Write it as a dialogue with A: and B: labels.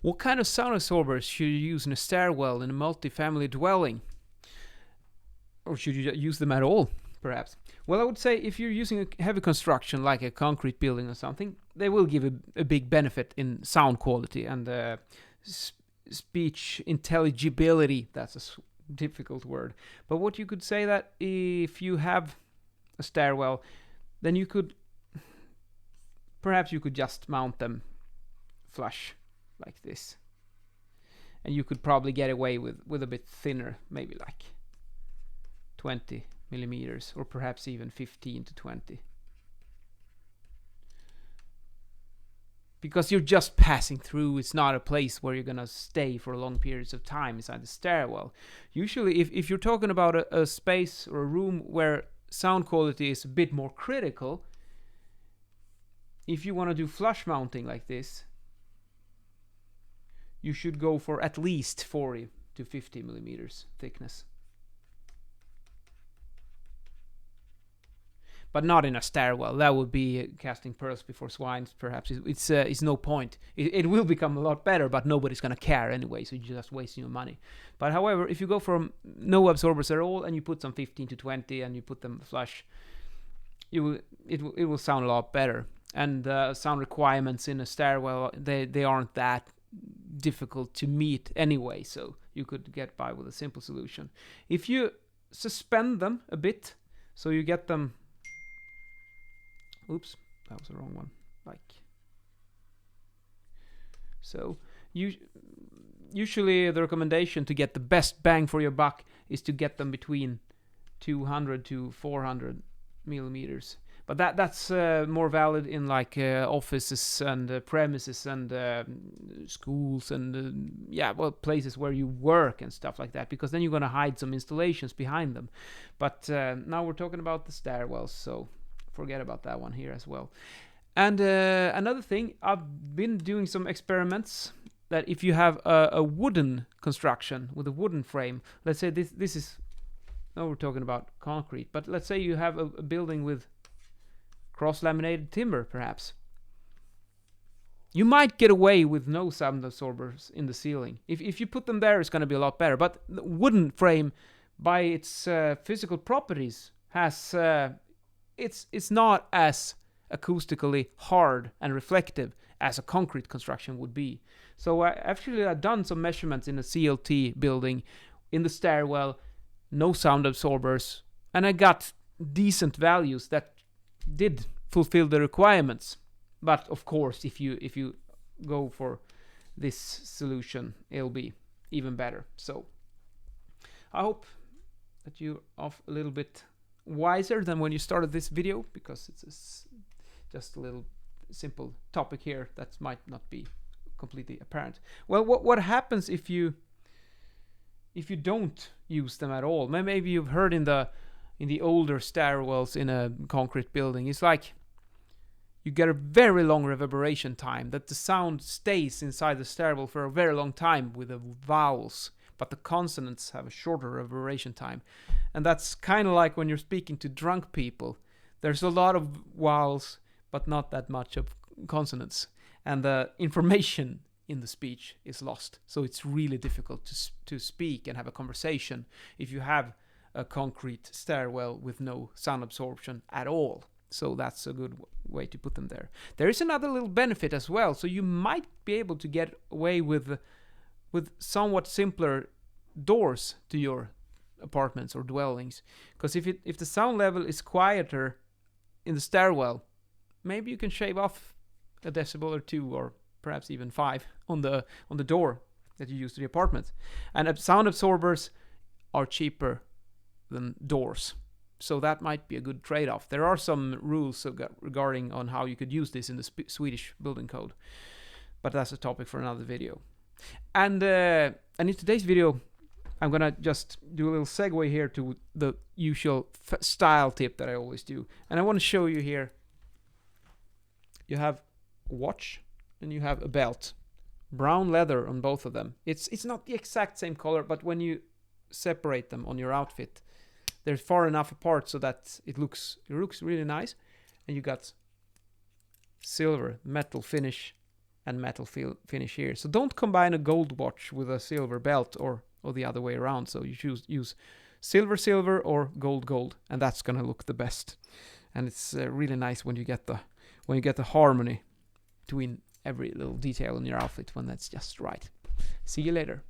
A: What kind of sound absorbers should you use in a stairwell in a multi-family dwelling? Or should you use them at all, perhaps? Well, I would say if you're using a heavy construction like a concrete building or something, they will give a big benefit in sound quality and speech intelligibility. That's a difficult word. But what you could say that if you have a stairwell, then you could perhaps you could just mount them flush like this, and you could probably get away with a bit thinner, maybe like 20 millimeters or perhaps even 15 to 20, because you're just passing through. It's not a place where you're gonna stay for long periods of time inside the stairwell. Usually if you're talking about a space or a room where sound quality is a bit more critical, if you want to do flush mounting like this, you should go for at least 40 to 50 millimeters thickness. But not in a stairwell. That would be casting pearls before swine, perhaps. It's no point. It will become a lot better, but nobody's going to care anyway, so you're just wasting your money. But however, if you go from no absorbers at all and you put some 15 to 20 and you put them flush, it will sound a lot better. And sound requirements in a stairwell, they aren't that difficult to meet anyway, so you could get by with a simple solution. If you suspend them a bit, so you get them, oops, that was the wrong one, like so, usually the recommendation to get the best bang for your buck is to get them between 200 to 400 millimeters. But that's more valid in like offices and premises and schools and places where you work and stuff like that, because then you're gonna hide some installations behind them. But now we're talking about the stairwells, so forget about that one here as well. And another thing, I've been doing some experiments that if you have a wooden construction with a wooden frame, let's say this is, now we're talking about concrete, but let's say you have a building with cross-laminated timber, perhaps. You might get away with no sound absorbers in the ceiling. If you put them there, it's going to be a lot better. But the wooden frame, by its physical properties, has it's not as acoustically hard and reflective as a concrete construction would be. So I've done some measurements in a CLT building in the stairwell, no sound absorbers, and I got decent values that did fulfill the requirements. But of course, if you go for this solution, it'll be even better. So I hope that you're off a little bit wiser than when you started this video, because it's just a little simple topic here that might not be completely apparent. Well, what happens if you don't use them at all? Maybe you've heard in the older stairwells in a concrete building, it's like you get a very long reverberation time, that the sound stays inside the stairwell for a very long time with the vowels, but the consonants have a shorter reverberation time. And that's kind of like when you're speaking to drunk people. There's a lot of vowels, but not that much of consonants. And the information in the speech is lost. So it's really difficult to speak and have a conversation if you have a concrete stairwell with no sound absorption at all. So that's a good way to put them there. There is another little benefit as well. So you might be able to get away with somewhat simpler doors to your apartments or dwellings. Because if the sound level is quieter in the stairwell, maybe you can shave off a decibel or two, or perhaps even 5 on the door that you use to the apartment. And sound absorbers are cheaper than doors, so that might be a good trade-off. There are some rules regarding on how you could use this in the Swedish building code, but that's a topic for another video. And in today's video, I'm gonna just do a little segue here to the usual style tip that I always do, and I want to show you here. You have a watch and you have a belt, brown leather on both of them. It's not the exact same color, but when you separate them on your outfit, they're far enough apart so that it looks really nice. And you got silver metal finish and metal finish here. So don't combine a gold watch with a silver belt or the other way around. So you use silver or gold, and that's gonna look the best. And it's really nice when you get the harmony between every little detail in your outfit when that's just right. See you later.